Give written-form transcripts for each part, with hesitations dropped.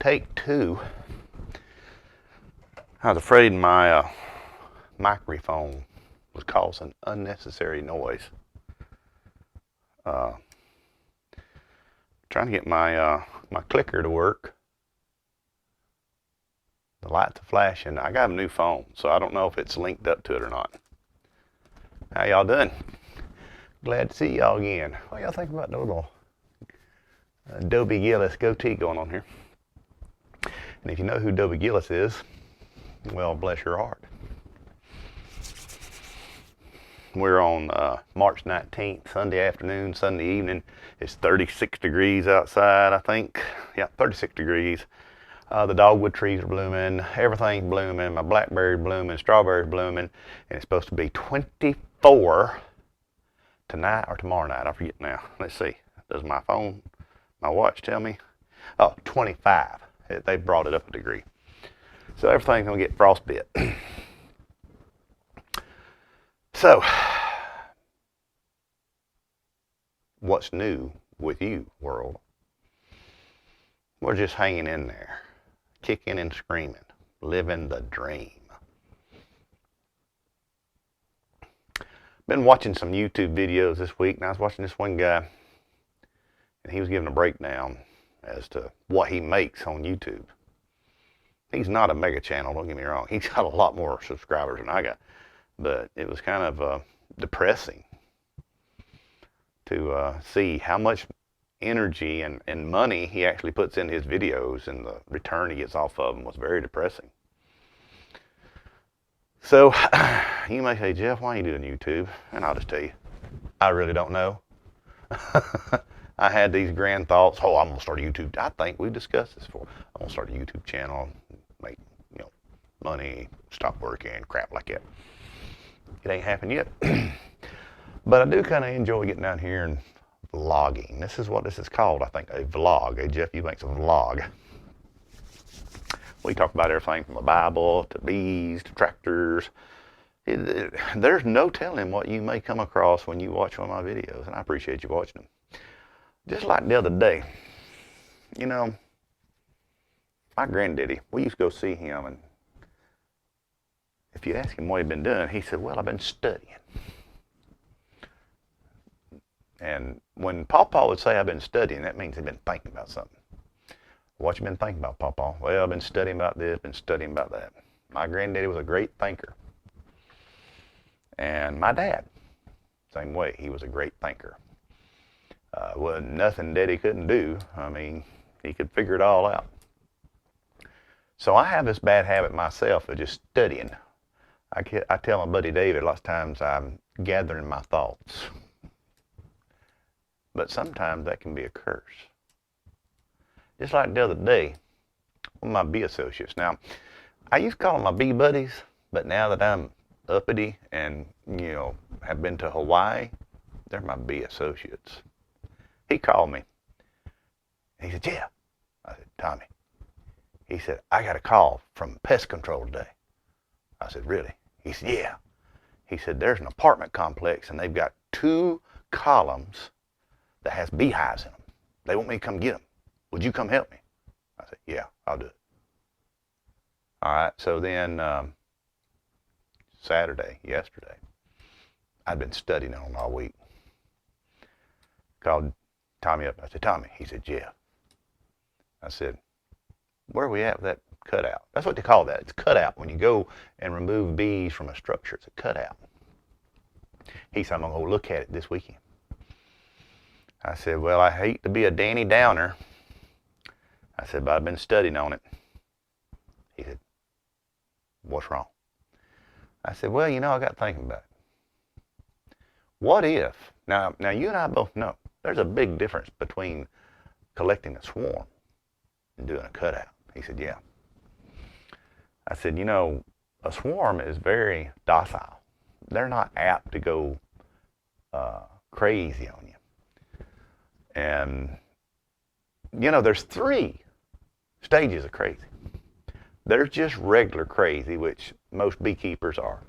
take two. I was afraid my microphone was causing unnecessary noise. Trying to get my my clicker to work. The lights are flashing. I got a new phone, so I don't know if it's linked up to it or not. How y'all doing? Glad to see y'all again. What y'all think about the little Dobie Gillis goatee going on here? And if you know who Dobie Gillis is, well, bless your heart. We're on March 19th, Sunday afternoon, Sunday evening. It's 36 degrees outside, I think. Yeah, 36 degrees. The dogwood trees are blooming. Everything's blooming. My blackberry's blooming. Strawberry's blooming. And it's supposed to be 24 tonight or tomorrow night. I forget now. Let's see. Does my phone, my watch tell me? Oh, 25. They brought it up a degree. So everything's going to get frostbit. So, what's new with you, world? We're just hanging in there, kicking and screaming, living the dream. Been watching some YouTube videos this week, and I was watching this one guy, and he was giving a breakdown as to what he makes on YouTube. He's not a mega channel, don't get me wrong. He's got a lot more subscribers than I got. But it was kind of depressing to see how much energy and money he actually puts in his videos, and the return he gets off of them was very depressing. So you may say, Jeff, why are you doing YouTube? And I'll just tell you, I really don't know. I had these grand thoughts. Oh, I'm going to start a YouTube. I think we discussed this before. I'm going to start a YouTube channel, make money, stop working, crap like that. It ain't happened yet. But I do kind of enjoy getting down here and vlogging. This is what this is called, I think, a vlog. Hey, Jeff, you make a vlog. We talk about everything from the Bible to bees to tractors. There's no telling what you may come across when you watch one of my videos, and I appreciate you watching them. Just like the other day, my granddaddy, we used to go see him, and if you ask him what he'd been doing, he said, well, I've been studying. And when Pawpaw would say I've been studying, that means he'd been thinking about something. What you been thinking about, Pawpaw? Well, I've been studying about this, been studying about that. My granddaddy was a great thinker. And my dad, same way, he was a great thinker. Wasn't nothing Daddy couldn't do. I mean, he could figure it all out. So I have this bad habit myself of just studying. I tell my buddy David lots of times I'm gathering my thoughts. But sometimes that can be a curse. Just like the other day, one of my bee associates. Now, I used to call them my bee buddies, but now that I'm uppity and, have been to Hawaii, they're my bee associates. He called me. He said, yeah. I said, Tommy. He said, I got a call from pest control today. I said, really? He said, yeah. He said, there's an apartment complex, and they've got 2 columns that has beehives in them. They want me to come get them. Would you come help me? I said, yeah, I'll do it. All right, so then yesterday, I'd been studying on all week. Called Tommy up. I said, Tommy. He said, Jeff. I said, where are we at with that cutout? That's what they call that. It's cutout. When you go and remove bees from a structure, it's a cutout. He said, I'm going to go look at it this weekend. I said, well, I hate to be a Danny Downer. I said, but I've been studying on it. He said, what's wrong? I said, well, I got thinking about it. What if, now you and I both know, there's a big difference between collecting a swarm and doing a cutout. He said, yeah. I said, a swarm is very docile. They're not apt to go crazy on you. And, there's 3 stages of crazy. There's just regular crazy, which most beekeepers are.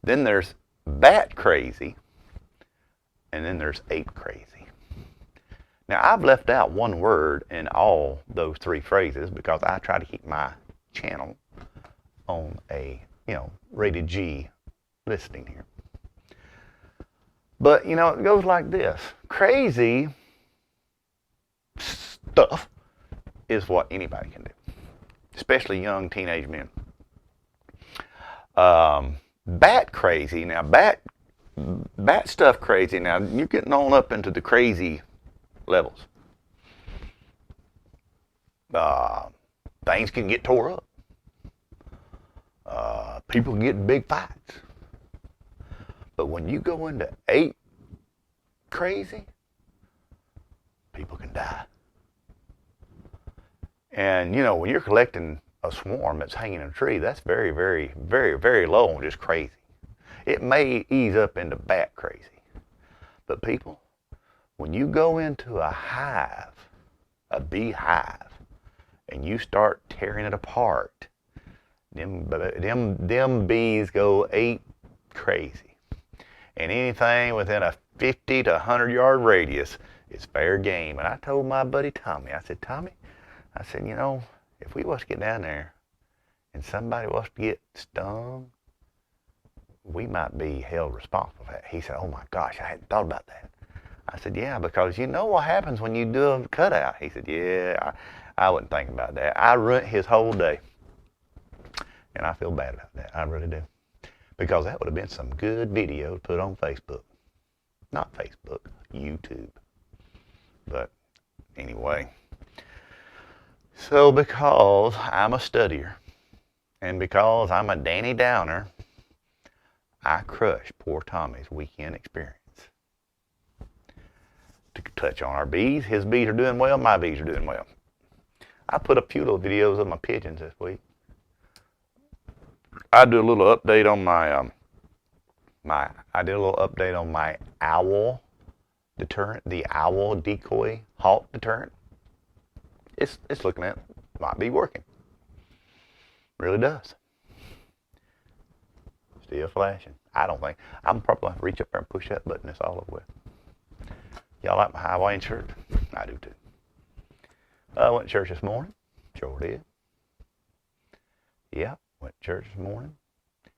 Then there's bat crazy, and then there's ape crazy. Now, I've left out one word in all those three phrases because I try to keep my channel on a, rated G listing here. But, it goes like this. Crazy stuff is what anybody can do, especially young teenage men. Bat crazy. Now, bat stuff crazy. Now, you're getting on up into the crazy levels. Things can get tore up. People get in big fights. But when you go into ape crazy, people can die. And, when you're collecting a swarm that's hanging in a tree, that's very, very, very, very low on just crazy. It may ease up into bat crazy. But people, when you go into a hive, a beehive, and you start tearing it apart, them bees go ape crazy. And anything within a 50 to 100 yard radius is fair game. And I told my buddy Tommy, I said, Tommy, if we was to get down there and somebody was to get stung, we might be held responsible for that. He said, oh my gosh, I hadn't thought about that. I said, yeah, because you know what happens when you do a cutout. He said, yeah, I wasn't thinking about that. I ruined his whole day. And I feel bad about that. I really do. Because that would have been some good video to put on Facebook. Not Facebook, YouTube. But anyway. So because I'm a studier, and because I'm a Danny Downer, I crushed poor Tommy's weekend experience. To touch on our bees, his bees are doing well, my bees are doing well. I put a few little videos of my pigeons this week. I do a little update on my owl deterrent, the owl decoy hawk deterrent. It's looking at, might be working. Really does. Still flashing. I don't think, I'm probably going to reach up there and push that button. It's all over with. Y'all like my Hawaiian shirt? I do too. I went to church this morning. Sure did. Yeah, went to church this morning.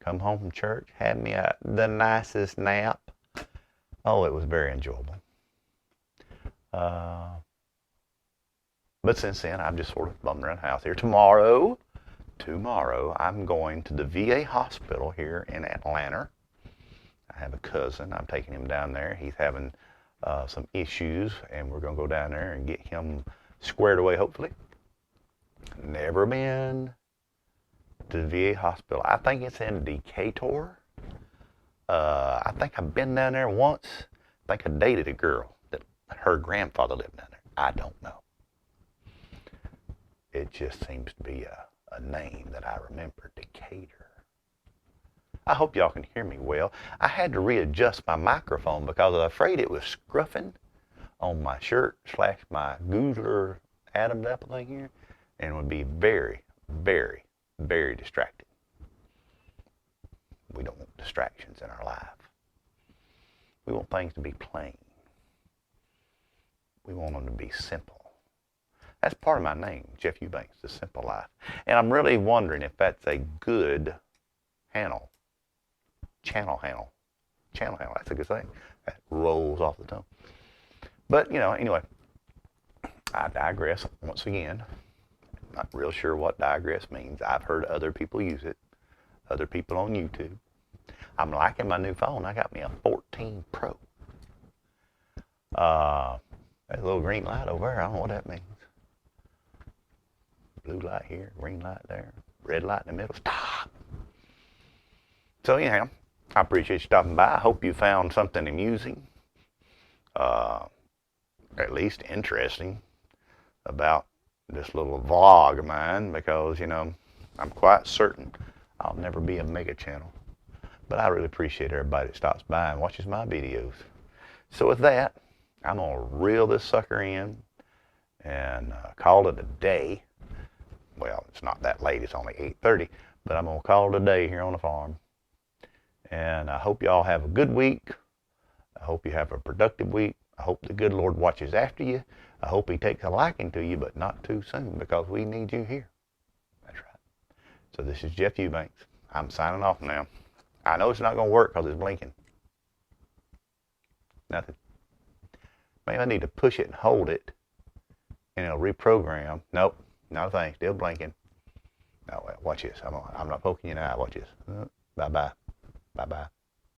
Come home from church. Had me the nicest nap. Oh, it was very enjoyable. But since then, I've just sort of bummed around the house here. Tomorrow, I'm going to the VA hospital here in Atlanta. I have a cousin. I'm taking him down there. He's having some issues, and we're going to go down there and get him squared away, hopefully. Never been to the VA hospital. I think it's in Decatur. I think I've been down there once. I think I dated a girl that her grandfather lived down there. I don't know. It just seems to be a name that I remember, Decatur. I hope y'all can hear me well. I had to readjust my microphone because I was afraid it was scruffing on my shirt / my Googler Adam's apple thing here, and would be very, very, very distracting. We don't want distractions in our life. We want things to be plain. We want them to be simple. That's part of my name, Jeff Eubanks, The Simple Life. And I'm really wondering if that's a good channel handle. That's a good thing. That rolls off the tongue. But, anyway, I digress once again. Not real sure what digress means. I've heard other people use it. Other people on YouTube. I'm liking my new phone. I got me a 14 Pro. That little green light over there, I don't know what that means. Blue light here, green light there, red light in the middle. Stop! So anyhow, I appreciate you stopping by. I hope you found something amusing, at least interesting, about this little vlog of mine, because, I'm quite certain I'll never be a mega channel. But I really appreciate everybody that stops by and watches my videos. So with that, I'm going to reel this sucker in and call it a day. Well, it's not that late. It's only 8:30. But I'm going to call it a day here on the farm. And I hope y'all have a good week. I hope you have a productive week. I hope the good Lord watches after you. I hope he takes a liking to you, but not too soon, because we need you here. That's right. So this is Jeff Eubanks. I'm signing off now. I know it's not going to work because it's blinking. Nothing. Maybe I need to push it and hold it, and it'll reprogram. Nope, not a thing. Still blinking. No, watch this. I'm not poking you in the eye. Watch this. Bye-bye. Bye-bye.